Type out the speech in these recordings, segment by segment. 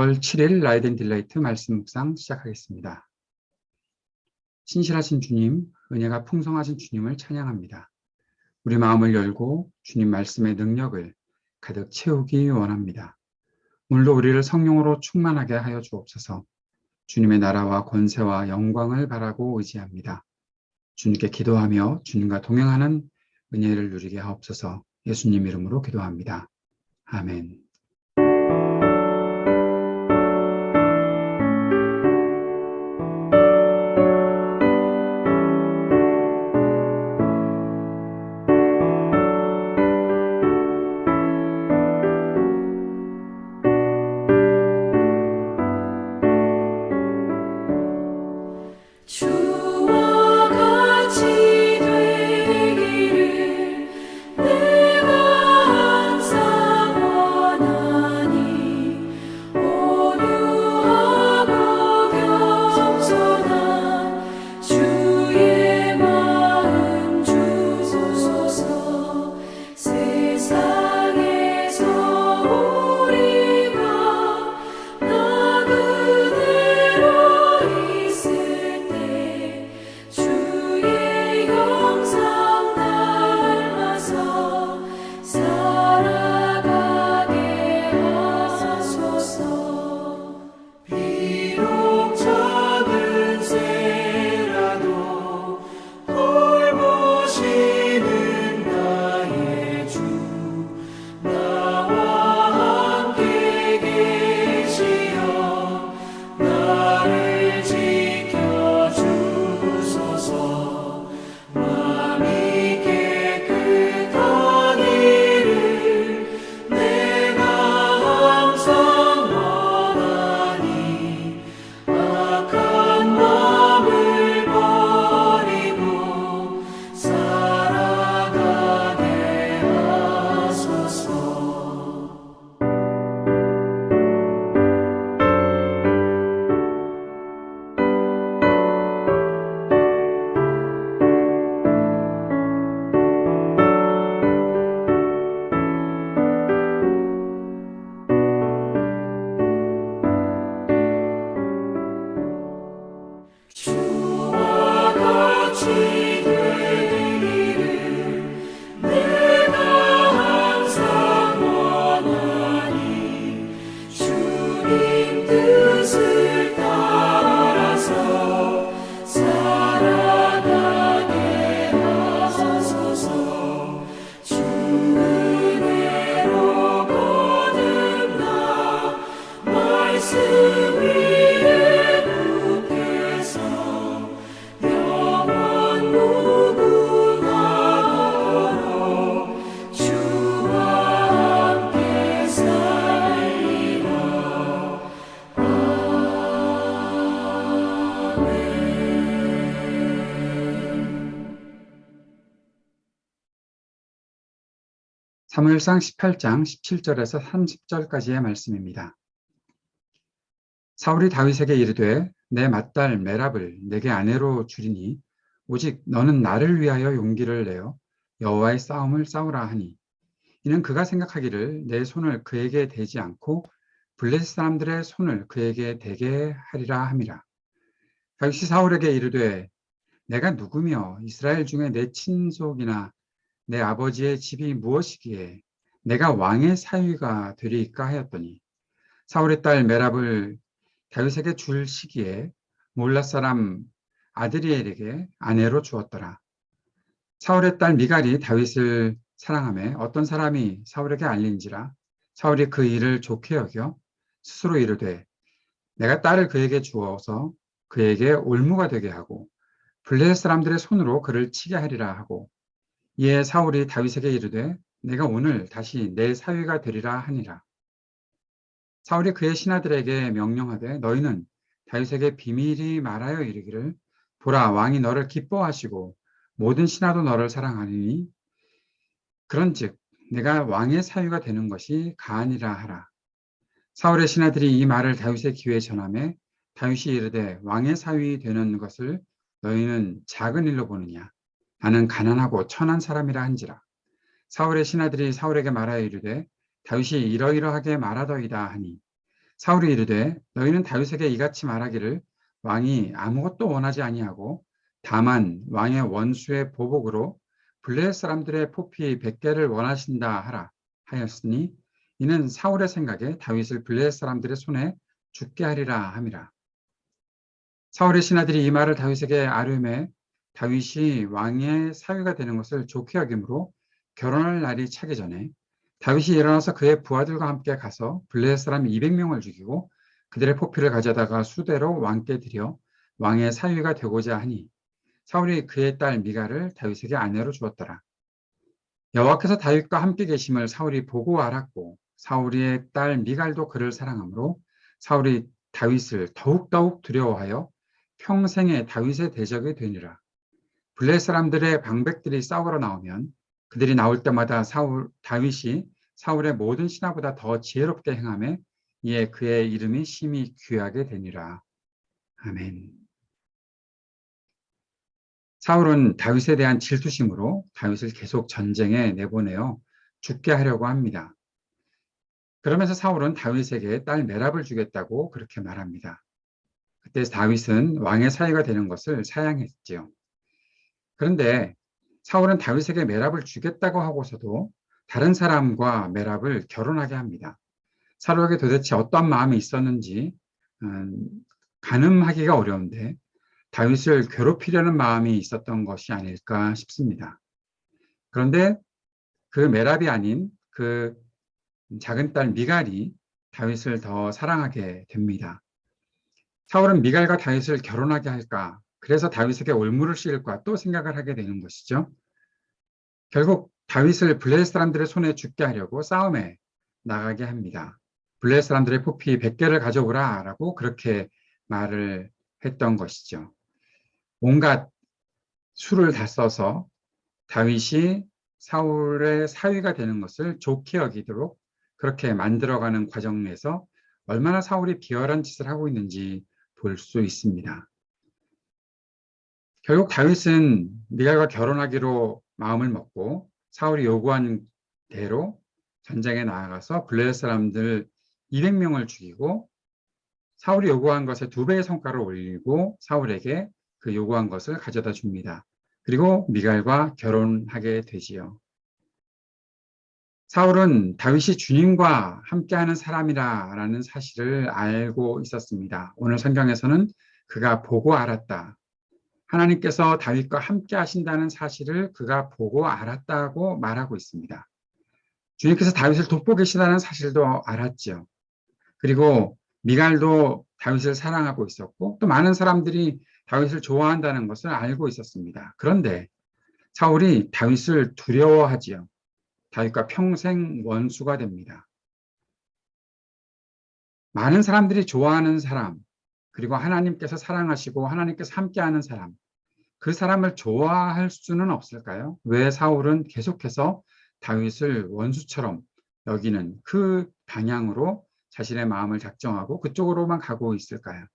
6월 7일 라이드 딜라이트 말씀 묵상 시작하겠습니다. 신실하신 주님, 은혜가 풍성하신 주님을 찬양합니다. 우리 마음을 열고 주님 말씀의 능력을 가득 채우기 원합니다. 오늘도 우리를 성령으로 충만하게 하여 주옵소서. 주님의 나라와 권세와 영광을 바라고 의지합니다. 주님께 기도하며 주님과 동행하는 은혜를 누리게 하옵소서. 예수님 이름으로 기도합니다. 아멘. 사무엘상 18장 17절에서 30절까지의 말씀입니다. 사울이 다윗에게 이르되 내 맏딸 메랍을 내게 아내로 주리니 오직 너는 나를 위하여 용기를 내어 여호와의 싸움을 싸우라 하니 이는 그가 생각하기를 내 손을 그에게 대지 않고 블레셋 사람들의 손을 그에게 대게 하리라 함이라. 다윗이 사울에게 이르되 내가 누구며 이스라엘 중에 내 친족이나 내 아버지의 집이 무엇이기에 내가 왕의 사위가 되리이까 하였더니 사울의 딸 메랍을 다윗에게 줄 시기에 몰랏 사람 아드리엘에게 아내로 주었더라. 사울의 딸 미갈이 다윗을 사랑하며 어떤 사람이 사울에게 알린지라 사울이 그 일을 좋게 여겨 스스로 이르되 내가 딸을 그에게 주어서 그에게 올무가 되게 하고 블레셋 사람들의 손으로 그를 치게 하리라 하고 이에 사울이 다윗에게 이르되 내가 오늘 다시 내 사위가 되리라 하니라. 사울이 그의 신하들에게 명령하되 너희는 다윗에게 비밀히 말하여 이르기를 보라 왕이 너를 기뻐하시고 모든 신하도 너를 사랑하니 그런즉 내가 왕의 사위가 되는 것이 가하니라 하라. 사울의 신하들이 이 말을 다윗의 귀에 전하매 다윗이 이르되 왕의 사위 되는 것을 너희는 작은 일로 보느냐 나는 가난하고 천한 사람이라 한지라. 사울의 신하들이 사울에게 말하여 이르되 다윗이 이러이러하게 말하더이다 하니 사울이 이르되 너희는 다윗에게 이같이 말하기를 왕이 아무것도 원하지 아니하고 다만 왕의 원수의 보복으로 블레셋 사람들의 포피 100개를 원하신다 하라 하였으니 이는 사울의 생각에 다윗을 블레셋 사람들의 손에 죽게 하리라 함이라. 사울의 신하들이 이 말을 다윗에게 아뢰매 다윗이 왕의 사위가 되는 것을 좋게 여김으로 결혼할 날이 차기 전에 다윗이 일어나서 그의 부하들과 함께 가서 블레셋 사람 200명을 죽이고 그들의 포피를 가져다가 수대로 왕께 드려 왕의 사위가 되고자 하니 사울이 그의 딸 미갈을 다윗에게 아내로 주었더라. 여호와께서 다윗과 함께 계심을 사울이 보고 알았고 사울의 딸 미갈도 그를 사랑하므로 사울이 다윗을 더욱더욱 두려워하여 평생에 다윗의 대적이 되니라. 블레셋 사람들의 방백들이 싸우러 나오면 그들이 나올 때마다 다윗이 사울의 모든 신하보다 더 지혜롭게 행하며 이에 그의 이름이 심히 귀하게 되니라. 아멘. 사울은 다윗에 대한 질투심으로 다윗을 계속 전쟁에 내보내어 죽게 하려고 합니다. 그러면서 사울은 다윗에게 딸 메랍을 주겠다고 그렇게 말합니다. 그때 다윗은 왕의 사위가 되는 것을 사양했지요. 그런데 사울은 다윗에게 메랍을 주겠다고 하고서도 다른 사람과 메랍을 결혼하게 합니다. 사울에게 도대체 어떤 마음이 있었는지 가늠하기가 어려운데 다윗을 괴롭히려는 마음이 있었던 것이 아닐까 싶습니다. 그런데 그 메랍이 아닌 그 작은 딸 미갈이 다윗을 더 사랑하게 됩니다. 사울은 미갈과 다윗을 결혼하게 할까? 그래서 다윗에게 올무를 씌울까? 또 생각을 하게 되는 것이죠. 결국 다윗을 블레셋 사람들의 손에 죽게 하려고 싸움에 나가게 합니다. 블레셋 사람들의 포피 100개를 가져오라 라고 그렇게 말을 했던 것이죠. 온갖 수를 다 써서 다윗이 사울의 사위가 되는 것을 좋게 여기도록 그렇게 만들어가는 과정 내에서 얼마나 사울이 비열한 짓을 하고 있는지 볼 수 있습니다. 결국 다윗은 미갈과 결혼하기로 마음을 먹고 사울이 요구한 대로 전쟁에 나아가서 블레셋 사람들 200명을 죽이고 사울이 요구한 것에 2배의 성과를 올리고 사울에게 그 요구한 것을 가져다 줍니다. 그리고 미갈과 결혼하게 되지요. 사울은 다윗이 주님과 함께하는 사람이라는 사실을 알고 있었습니다. 오늘 성경에서는 그가 보고 알았다. 하나님께서 다윗과 함께 하신다는 사실을 그가 보고 알았다고 말하고 있습니다. 주님께서 다윗을 돕고 계시다는 사실도 알았죠. 그리고 미갈도 다윗을 사랑하고 있었고 또 많은 사람들이 다윗을 좋아한다는 것을 알고 있었습니다. 그런데 사울이 다윗을 두려워하지요. 다윗과 평생 원수가 됩니다. 많은 사람들이 좋아하는 사람, 그리고 하나님께서 사랑하시고 하나님께서 함께하는 사람, 그 사람을 좋아할 수는 없을까요? 왜 사울은 계속해서 다윗을 원수처럼 여기는 그 방향으로 자신의 마음을 작정하고 그쪽으로만 가고 있을까요?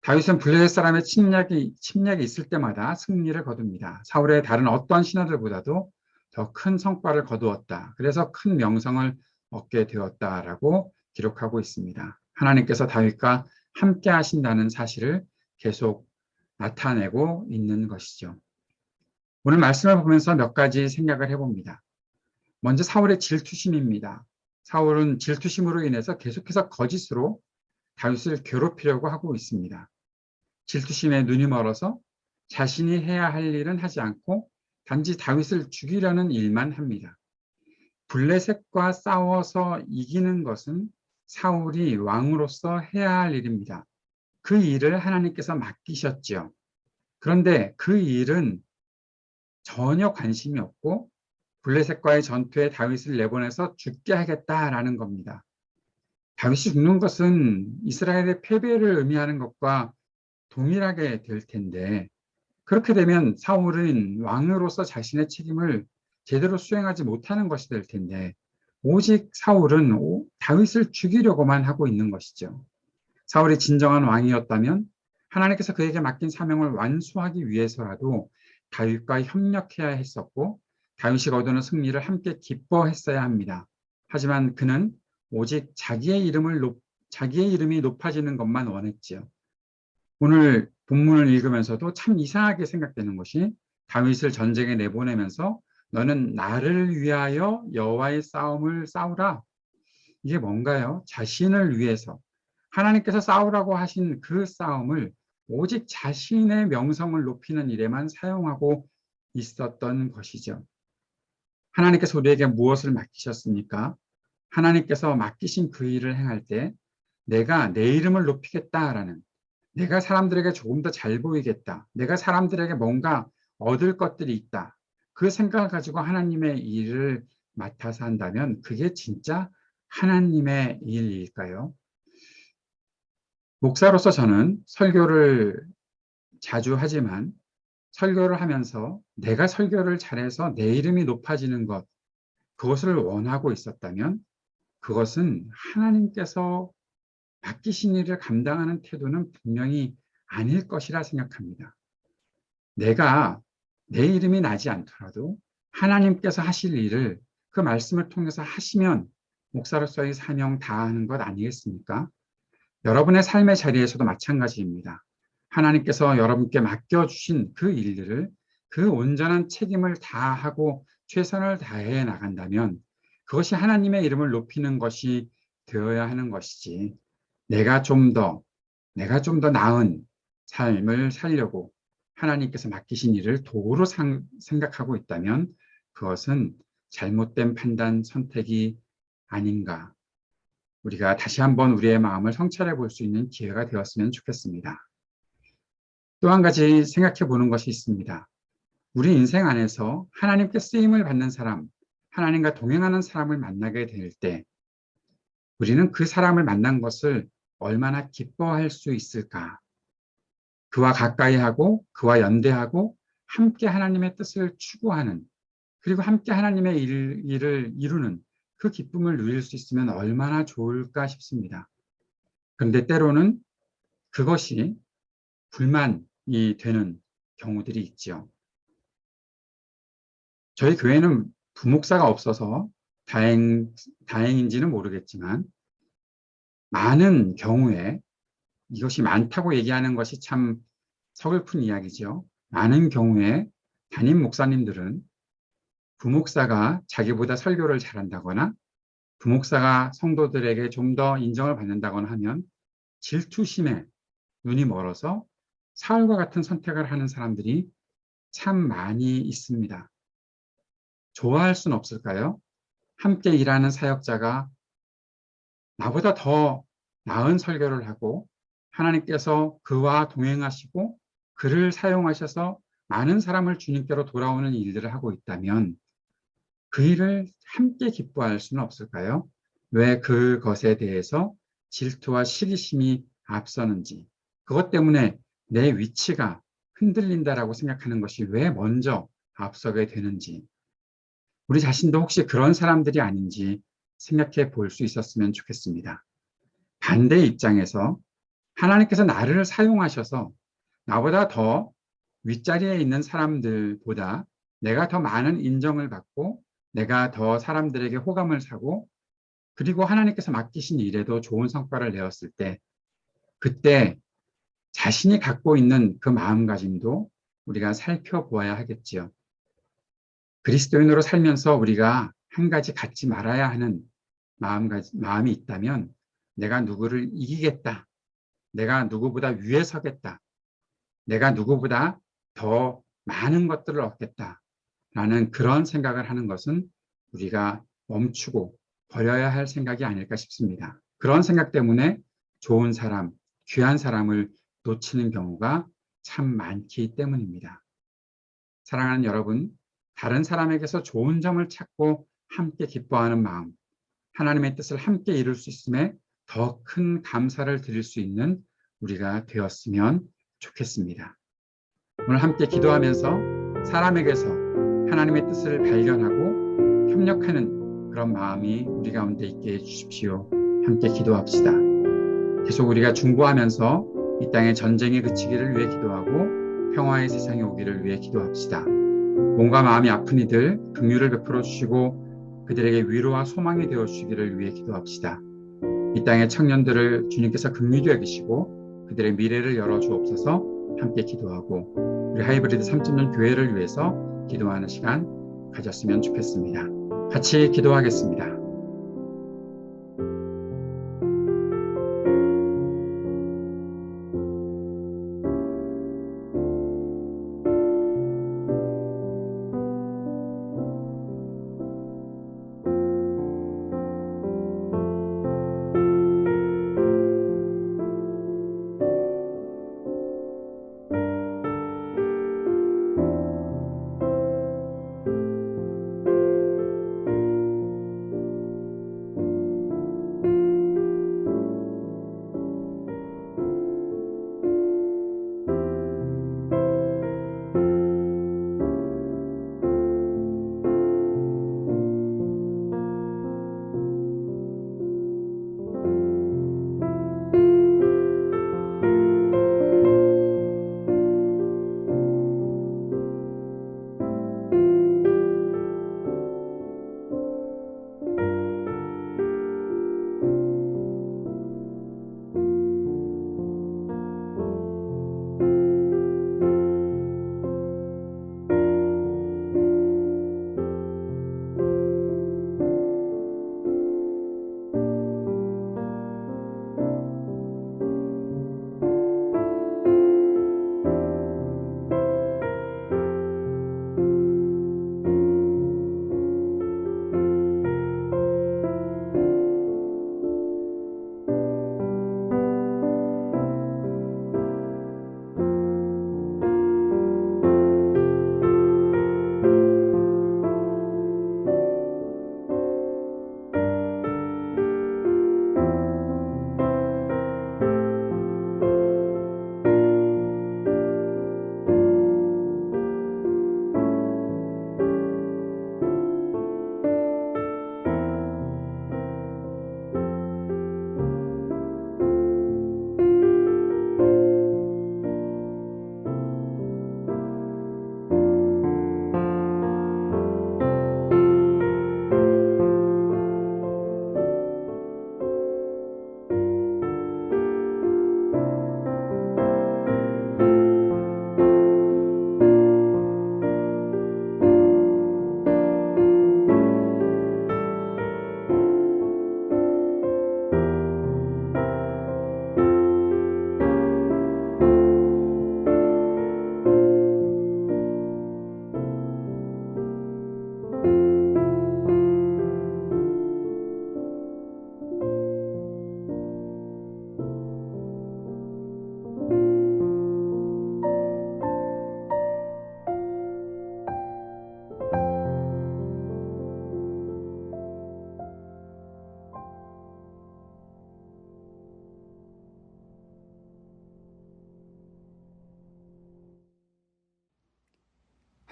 다윗은 블레셋 사람의 침략이 있을 때마다 승리를 거둡니다. 사울의 다른 어떤 신하들보다도 더 큰 성과를 거두었다. 그래서 큰 명성을 얻게 되었다라고 기록하고 있습니다. 하나님께서 다윗과 함께 하신다는 사실을 계속 나타내고 있는 것이죠. 오늘 말씀을 보면서 몇 가지 생각을 해봅니다. 먼저 사울의 질투심입니다. 사울은 질투심으로 인해서 계속해서 거짓으로 다윗을 괴롭히려고 하고 있습니다. 질투심에 눈이 멀어서 자신이 해야 할 일은 하지 않고 단지 다윗을 죽이려는 일만 합니다. 블레셋과 싸워서 이기는 것은 사울이 왕으로서 해야 할 일입니다. 그 일을 하나님께서 맡기셨지요. 그런데 그 일은 전혀 관심이 없고 블레셋과의 전투에 다윗을 내보내서 죽게 하겠다라는 겁니다. 다윗이 죽는 것은 이스라엘의 패배를 의미하는 것과 동일하게 될 텐데 그렇게 되면 사울은 왕으로서 자신의 책임을 제대로 수행하지 못하는 것이 될 텐데 오직 사울은 다윗을 죽이려고만 하고 있는 것이죠. 사울이 진정한 왕이었다면 하나님께서 그에게 맡긴 사명을 완수하기 위해서라도 다윗과 협력해야 했었고 다윗이 거두는 승리를 함께 기뻐했어야 합니다. 하지만 그는 오직 자기의 이름이 높아지는 것만 원했지요. 오늘 본문을 읽으면서도 참 이상하게 생각되는 것이 다윗을 전쟁에 내보내면서 너는 나를 위하여 여호와의 싸움을 싸우라. 이게 뭔가요? 자신을 위해서 하나님께서 싸우라고 하신 그 싸움을 오직 자신의 명성을 높이는 일에만 사용하고 있었던 것이죠. 하나님께서 우리에게 무엇을 맡기셨습니까? 하나님께서 맡기신 그 일을 행할 때 내가 내 이름을 높이겠다라는, 내가 사람들에게 조금 더 잘 보이겠다, 내가 사람들에게 뭔가 얻을 것들이 있다, 그 생각을 가지고 하나님의 일을 맡아서 한다면 그게 진짜 하나님의 일일까요? 목사로서 저는 설교를 자주 하지만 설교를 하면서 내가 설교를 잘해서 내 이름이 높아지는 것, 그것을 원하고 있었다면 그것은 하나님께서 맡기신 일을 감당하는 태도는 분명히 아닐 것이라 생각합니다. 내가 내 이름이 나지 않더라도 하나님께서 하실 일을 그 말씀을 통해서 하시면 목사로서의 사명 다하는 것 아니겠습니까? 여러분의 삶의 자리에서도 마찬가지입니다. 하나님께서 여러분께 맡겨주신 그 일들을 그 온전한 책임을 다하고 최선을 다해 나간다면 그것이 하나님의 이름을 높이는 것이 되어야 하는 것이지, 내가 좀 더 나은 삶을 살려고 하나님께서 맡기신 일을 도구로 생각하고 있다면 그것은 잘못된 판단, 선택이 아닌가. 우리가 다시 한번 우리의 마음을 성찰해 볼 수 있는 기회가 되었으면 좋겠습니다. 또 한 가지 생각해 보는 것이 있습니다. 우리 인생 안에서 하나님께 쓰임을 받는 사람, 하나님과 동행하는 사람을 만나게 될 때 우리는 그 사람을 만난 것을 얼마나 기뻐할 수 있을까? 그와 가까이 하고 그와 연대하고 함께 하나님의 뜻을 추구하는, 그리고 함께 하나님의 일을 이루는 그 기쁨을 누릴 수 있으면 얼마나 좋을까 싶습니다. 그런데 때로는 그것이 불만이 되는 경우들이 있죠. 저희 교회는 부목사가 없어서 다행인지는 모르겠지만 많은 경우에, 이것이 많다고 얘기하는 것이 참 서글픈 이야기죠. 많은 경우에 담임 목사님들은 부목사가 자기보다 설교를 잘한다거나 부목사가 성도들에게 좀 더 인정을 받는다거나 하면 질투심에 눈이 멀어서 사울과 같은 선택을 하는 사람들이 참 많이 있습니다. 좋아할 수는 없을까요? 함께 일하는 사역자가 나보다 더 나은 설교를 하고 하나님께서 그와 동행하시고 그를 사용하셔서 많은 사람을 주님께로 돌아오는 일들을 하고 있다면 그 일을 함께 기뻐할 수는 없을까요? 왜 그것에 대해서 질투와 시기심이 앞서는지, 그것 때문에 내 위치가 흔들린다라고 생각하는 것이 왜 먼저 앞서게 되는지, 우리 자신도 혹시 그런 사람들이 아닌지 생각해 볼 수 있었으면 좋겠습니다. 반대의 입장에서 하나님께서 나를 사용하셔서 나보다 더 윗자리에 있는 사람들보다 내가 더 많은 인정을 받고 내가 더 사람들에게 호감을 사고 그리고 하나님께서 맡기신 일에도 좋은 성과를 내었을 때, 그때 자신이 갖고 있는 그 마음가짐도 우리가 살펴보아야 하겠지요. 그리스도인으로 살면서 우리가 한 가지 갖지 말아야 하는 마음이 있다면 내가 누구를 이기겠다, 내가 누구보다 위에 서겠다, 내가 누구보다 더 많은 것들을 얻겠다라는 그런 생각을 하는 것은 우리가 멈추고 버려야 할 생각이 아닐까 싶습니다. 그런 생각 때문에 좋은 사람, 귀한 사람을 놓치는 경우가 참 많기 때문입니다. 사랑하는 여러분, 다른 사람에게서 좋은 점을 찾고 함께 기뻐하는 마음, 하나님의 뜻을 함께 이룰 수 있음에 더 큰 감사를 드릴 수 있는 우리가 되었으면 좋겠습니다. 오늘 함께 기도하면서 사람에게서 하나님의 뜻을 발견하고 협력하는 그런 마음이 우리 가운데 있게 해주십시오. 함께 기도합시다. 계속 우리가 중보하면서 이 땅의 전쟁이 그치기를 위해 기도하고 평화의 세상이 오기를 위해 기도합시다. 몸과 마음이 아픈 이들 긍휼을 베풀어 주시고 그들에게 위로와 소망이 되어 주시기를 위해 기도합시다. 이 땅의 청년들을 주님께서 긍휼히 여기시고 그들의 미래를 열어 주옵소서. 함께 기도하고 우리 하이브리드 3.0 교회를 위해서 기도하는 시간 가졌으면 좋겠습니다. 같이 기도하겠습니다.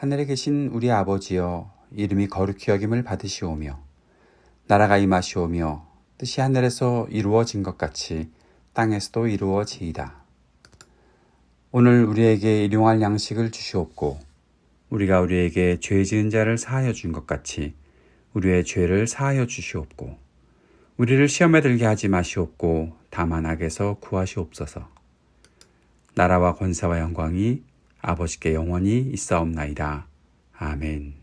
하늘에 계신 우리 아버지여, 이름이 거룩히 여김을 받으시오며 나라가 임하시오며 뜻이 하늘에서 이루어진 것 같이 땅에서도 이루어지이다. 오늘 우리에게 일용할 양식을 주시옵고 우리가 우리에게 죄 지은 자를 사하여 준 것 같이 우리의 죄를 사하여 주시옵고 우리를 시험에 들게 하지 마시옵고 다만 악에서 구하시옵소서. 나라와 권세와 영광이 아버지께 영원히 있사옵나이다. 아멘.